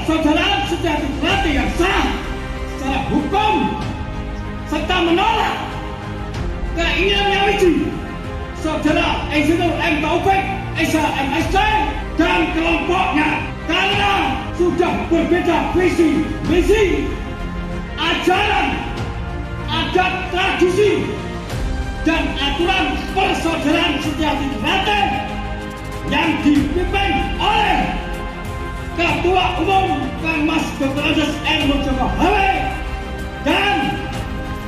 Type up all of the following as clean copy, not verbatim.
persaudaraan sejahtera yang sah secara hukum serta menolak keinginan yang wiji Saudara Insinyur M. Taufik Esa MSc dan kelompoknya karena sudah berbeda visi misi, ajaran, adat, tradisi, dan aturan persaudaraan sejahtera yang dipimpin oleh Ketua Umum Kang Mas Dr. Andes M. Murjoko Hawe dan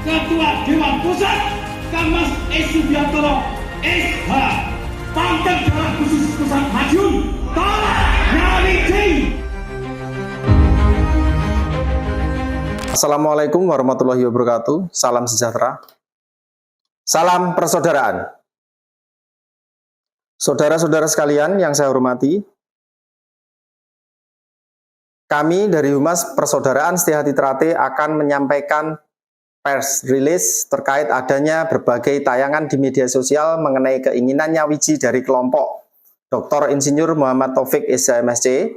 Ketua Dewan Pusat Kang Mas S. Subiantoro SH. Pangkat Daerah Khusus Pusat Madiun tolak nyawiji. Assalamualaikum warahmatullahi wabarakatuh. Salam sejahtera. Salam persaudaraan. Saudara-saudara sekalian yang saya hormati, kami dari Humas Persaudaraan Setia Hati Trate akan menyampaikan press release terkait adanya berbagai tayangan di media sosial mengenai keinginan nyawiji dari kelompok Dr. Insinyur Muhammad Taufik Esa MSc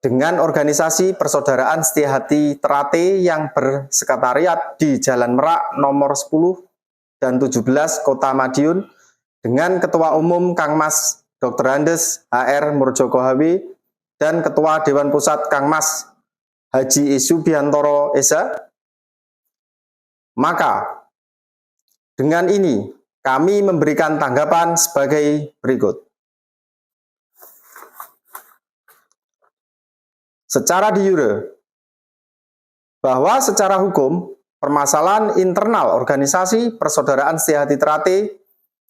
dengan organisasi Persaudaraan Setia Hati Trate yang bersekretariat di Jalan Merak nomor 10 dan 17 Kota Madiun dengan Ketua Umum Kang Mas Dr. Andes HR Murjoko Hawe dan Ketua Dewan Pusat Kang Mas Haji Subiantoro Esa. Maka dengan ini kami memberikan tanggapan sebagai berikut. Secara de jure, bahwa secara hukum permasalahan internal organisasi Persaudaraan Setia Hati Trate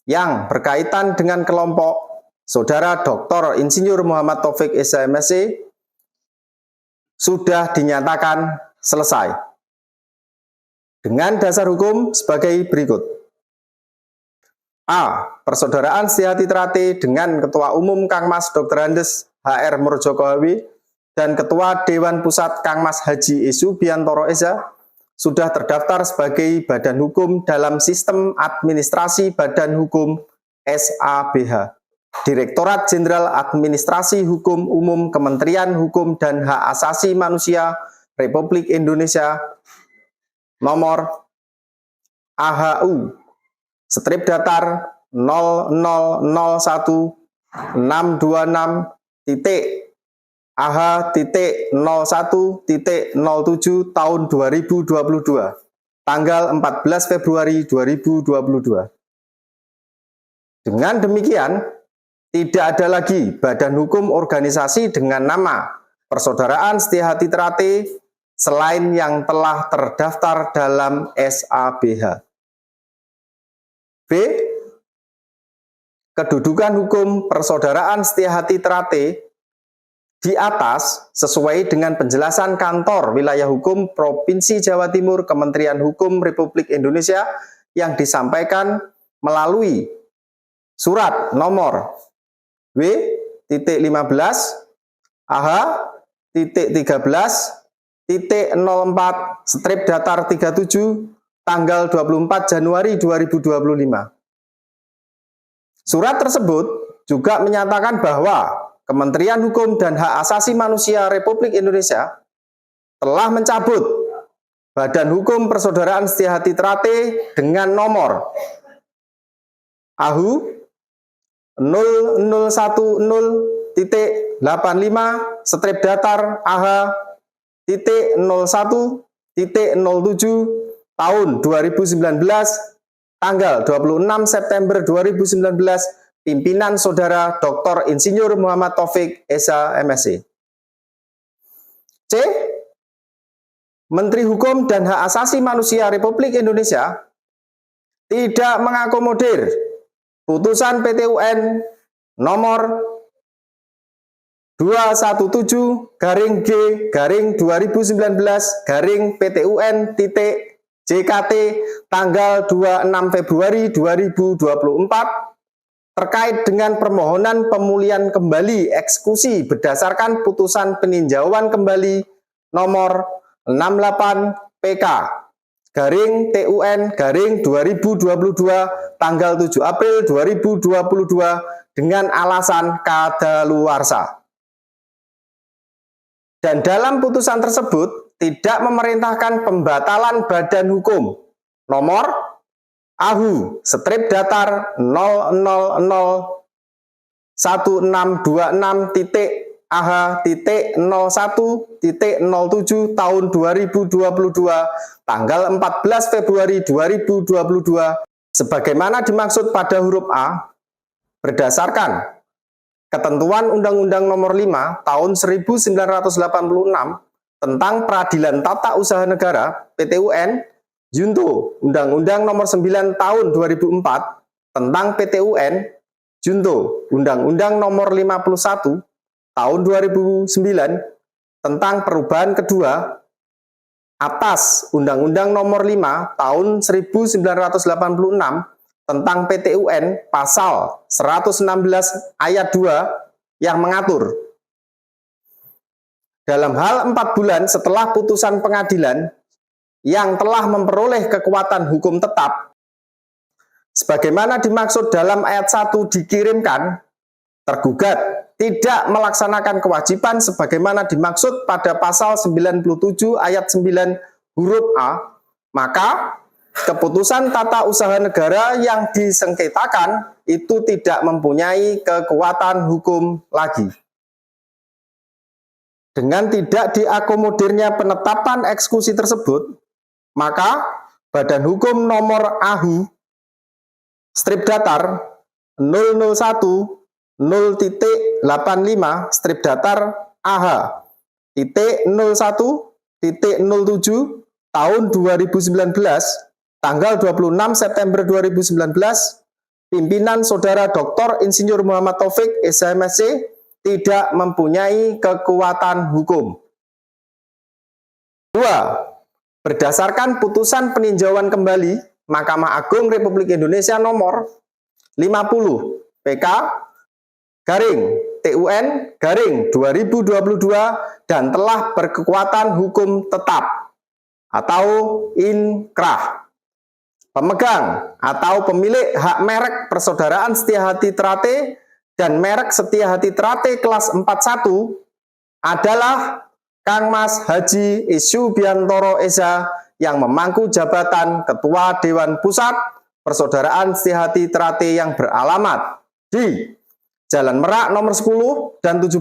yang berkaitan dengan kelompok Saudara Dr. Insinyur Muhammad Taufik Esa MSc sudah dinyatakan selesai dengan dasar hukum sebagai berikut. A. Persaudaraan Setia Hati Trate dengan Ketua Umum Kang Mas Dr. Andes HR Murjoko Hawe dan Ketua Dewan Pusat Kang Mas Haji Subiantoro Esa sudah terdaftar sebagai badan hukum dalam sistem administrasi Badan Hukum SABH. Direktorat Jenderal Administrasi Hukum Umum Kementerian Hukum dan Hak Asasi Manusia Republik Indonesia nomor AHU strip datar 0001626 AH.01.07 tahun 2022 tanggal 14 Februari 2022. Dengan demikian, tidak ada lagi badan hukum organisasi dengan nama Persaudaraan Setia Hati Trate selain yang telah terdaftar dalam SABH. B. Kedudukan hukum Persaudaraan Setia Hati Trate di atas sesuai dengan penjelasan Kantor Wilayah Hukum Provinsi Jawa Timur Kementerian Hukum Republik Indonesia yang disampaikan melalui surat nomor W.15 AH.13.04 strip datar 37 tanggal 24 Januari 2025. Surat tersebut juga menyatakan bahwa Kementerian Hukum dan Hak Asasi Manusia Republik Indonesia telah mencabut Badan Hukum Persaudaraan Setia Hati Trate dengan nomor AHU 0010.85 strip datar AH.01.07 tahun 2019 tanggal 26 September 2019 pimpinan Saudara Dr. Insinyur Muhammad Taufik Esa MSc. C. Menteri Hukum dan Hak Asasi Manusia Republik Indonesia tidak mengakomodir putusan PT UN nomor 217-G-2019 PT UN JKT tanggal 26 Februari 2024 terkait dengan permohonan pemulihan kembali eksekusi berdasarkan putusan peninjauan kembali nomor 68 PK TUN-2022 tanggal 7 April 2022 dengan alasan kadaluarsa. Dan dalam putusan tersebut tidak memerintahkan pembatalan badan hukum nomor AHU strip datar 00016.AH.01.07 tahun 2022 tanggal 14 Februari 2022 sebagaimana dimaksud pada huruf A berdasarkan ketentuan Undang-Undang Nomor 5 Tahun 1986 tentang Peradilan Tata Usaha Negara (PTUN), junto Undang-Undang Nomor 9 Tahun 2004 tentang PTUN, junto Undang-Undang Nomor 51 Tahun 2009 tentang perubahan kedua atas Undang-Undang Nomor 5 Tahun 1986 tentang PTUN pasal 116 ayat 2 yang mengatur dalam hal 4 bulan setelah putusan pengadilan yang telah memperoleh kekuatan hukum tetap sebagaimana dimaksud dalam ayat 1 dikirimkan, tergugat tidak melaksanakan kewajiban sebagaimana dimaksud pada pasal 97 ayat 9 huruf A, maka keputusan tata usaha negara yang disengketakan itu tidak mempunyai kekuatan hukum lagi. Dengan tidak diakomodirnya penetapan eksekusi tersebut, maka badan hukum nomor AHU strip datar 001.0.85 strip datar AH.01.07 tahun 2019 tanggal 26 September 2019, pimpinan Saudara Dr. Insinyur Muhammad Taufik, SH, MSc, tidak mempunyai kekuatan hukum. 2. Berdasarkan putusan peninjauan kembali Mahkamah Agung Republik Indonesia nomor 50 PK garing TUN garing 2022 dan telah berkekuatan hukum tetap atau inkrah. Pemegang atau pemilik hak merek Persaudaraan Setiahati Trate dan merek Setiahati Trate kelas 41 adalah Kang Mas Haji Isyu Biantoro Esa yang memangku jabatan Ketua Dewan Pusat Persaudaraan Setiahati Trate yang beralamat di Jalan Merak nomor 10 dan 17,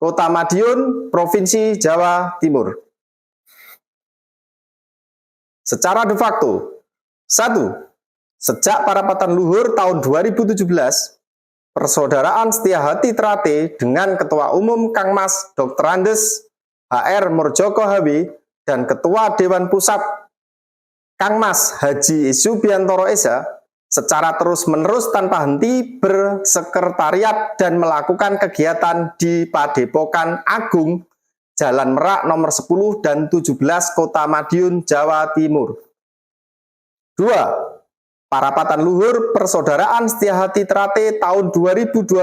Kota Madiun, Provinsi Jawa Timur. Secara de facto, 1. Sejak parapatan luhur tahun 2017, Persaudaraan Setiahati Trate dengan Ketua Umum Kang Mas Dr. Andes HR Murjoko HW dan Ketua Dewan Pusat Kang Mas Haji Isyu Biantoro Esa secara terus-menerus tanpa henti bersekretariat dan melakukan kegiatan di Padepokan Agung Jalan Merak nomor 10 dan 17 Kota Madiun, Jawa Timur. 2. Parapatan luhur Persaudaraan Setiahati Trate tahun 2021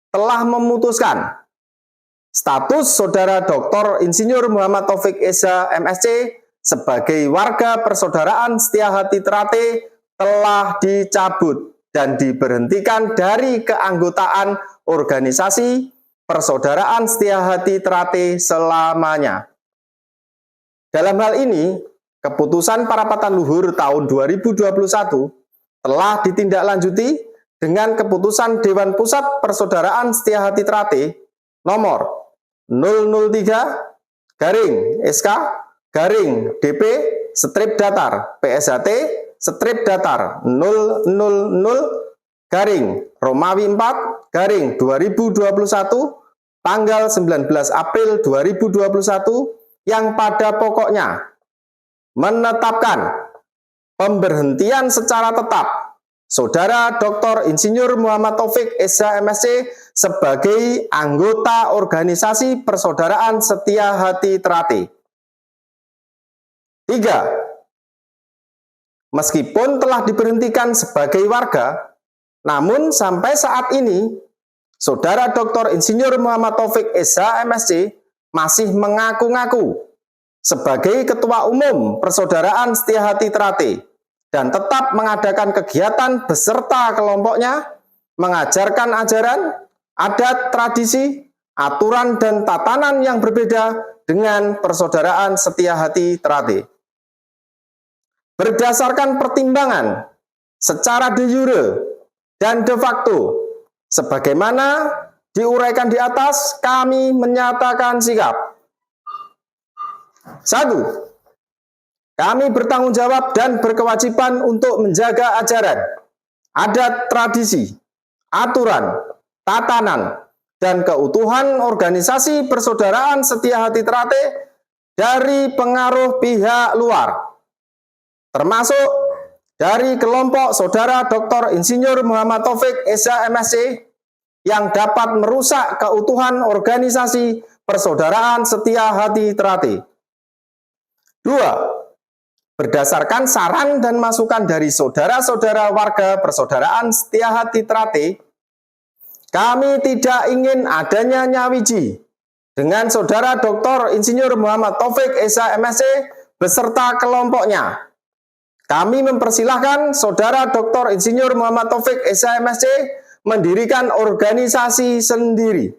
telah memutuskan status Saudara Dr. Insinyur Muhammad Taufik Esa MSc sebagai warga Persaudaraan Setiahati Trate telah dicabut dan diberhentikan dari keanggotaan organisasi Persaudaraan Setiahati Trate selamanya. Dalam hal ini, keputusan parapatan luhur tahun 2021 telah ditindaklanjuti dengan keputusan Dewan Pusat Persaudaraan Setiahati Trate nomor 003 garing SK garing DP strip datar PSHT strip datar 000 garing Romawi 4 garing 2021 tanggal 19 April 2021 yang pada pokoknya menetapkan pemberhentian secara tetap Saudara Dr. Insinyur Muhammad Taufik SH MSc sebagai anggota organisasi Persaudaraan Setiahati Trate. 3. Meskipun telah diberhentikan sebagai warga, namun sampai saat ini, Saudara Dr. Insinyur Muhammad Taufik SH MSc masih mengaku-ngaku sebagai Ketua Umum Persaudaraan Setiahati Trate dan tetap mengadakan kegiatan beserta kelompoknya, mengajarkan ajaran, adat, tradisi, aturan dan tatanan yang berbeda dengan Persaudaraan Setia Hati Trate. Berdasarkan pertimbangan secara de jure dan de facto, sebagaimana diuraikan di atas, kami menyatakan sikap. 1. Kami bertanggung jawab dan berkewajiban untuk menjaga ajaran, adat, tradisi, aturan, tatanan, dan keutuhan organisasi Persaudaraan Setia Hati Trate dari pengaruh pihak luar, termasuk dari kelompok Saudara Dr. Insinyur Muhammad Taufik Esa MSc yang dapat merusak keutuhan organisasi Persaudaraan Setia Hati Trate. 2. Berdasarkan saran dan masukan dari saudara-saudara warga Persaudaraan Setia Hati Trate, kami tidak ingin adanya nyawiji dengan Saudara Dr. Insinyur Muhammad Taufik Esa MSc beserta kelompoknya. Kami mempersilahkan Saudara Dr. Insinyur Muhammad Taufik Esa MSc mendirikan organisasi sendiri.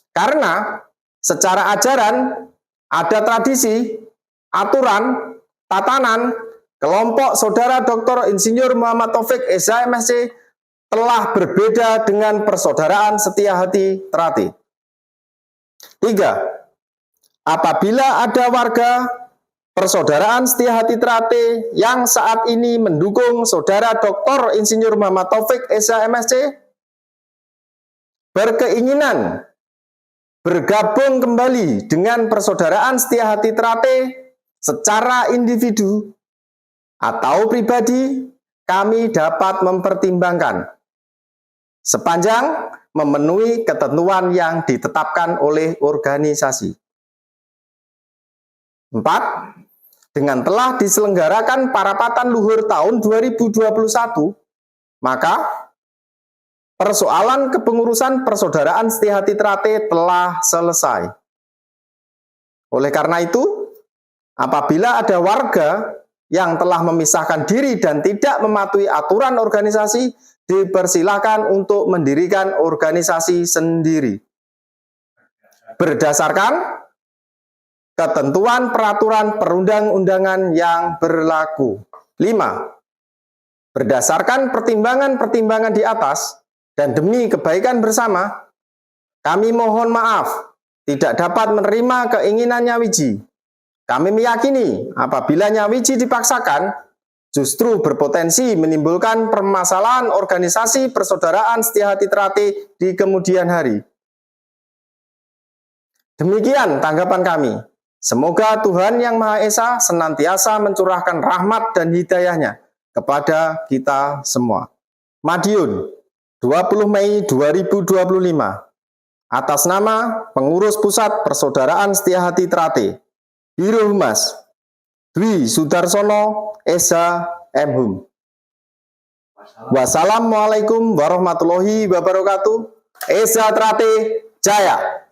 Karena secara ajaran, ada tradisi, aturan, tatanan, kelompok Saudara Dr. Insinyur Muhammad Taufik Esa MSc telah berbeda dengan Persaudaraan Setia Hati Trate. 3. Apabila ada warga Persaudaraan Setia Hati Trate yang saat ini mendukung Saudara Dr. Insinyur Muhammad Taufik Esa MSc berkeinginan bergabung kembali dengan Persaudaraan Setia Hati Trate secara individu atau pribadi, kami dapat mempertimbangkan sepanjang memenuhi ketentuan yang ditetapkan oleh organisasi. 4. Dengan telah diselenggarakan parapatan luhur tahun 2021, maka persoalan kepengurusan Persaudaraan Setia Hati Trate telah selesai. Oleh karena itu, apabila ada warga yang telah memisahkan diri dan tidak mematuhi aturan organisasi, dipersilakan untuk mendirikan organisasi sendiri. Berdasarkan ketentuan peraturan perundang-undangan yang berlaku. 5. Berdasarkan pertimbangan-pertimbangan di atas dan demi kebaikan bersama, kami mohon maaf tidak dapat menerima keinginan nyawiji. Kami meyakini apabila nyawiji dipaksakan, justru berpotensi menimbulkan permasalahan organisasi Persaudaraan Setia Hati Trate di kemudian hari. Demikian tanggapan kami. Semoga Tuhan Yang Maha Esa senantiasa mencurahkan rahmat dan hidayahnya kepada kita semua. Madiun, 20 Mei 2025. Atas nama Pengurus Pusat Persaudaraan Setia Hati Trate, Biro Humas, Dwi Sudarsono Esa M.Hum. Wassalamualaikum warahmatullahi wabarakatuh. Esa Trate Jaya.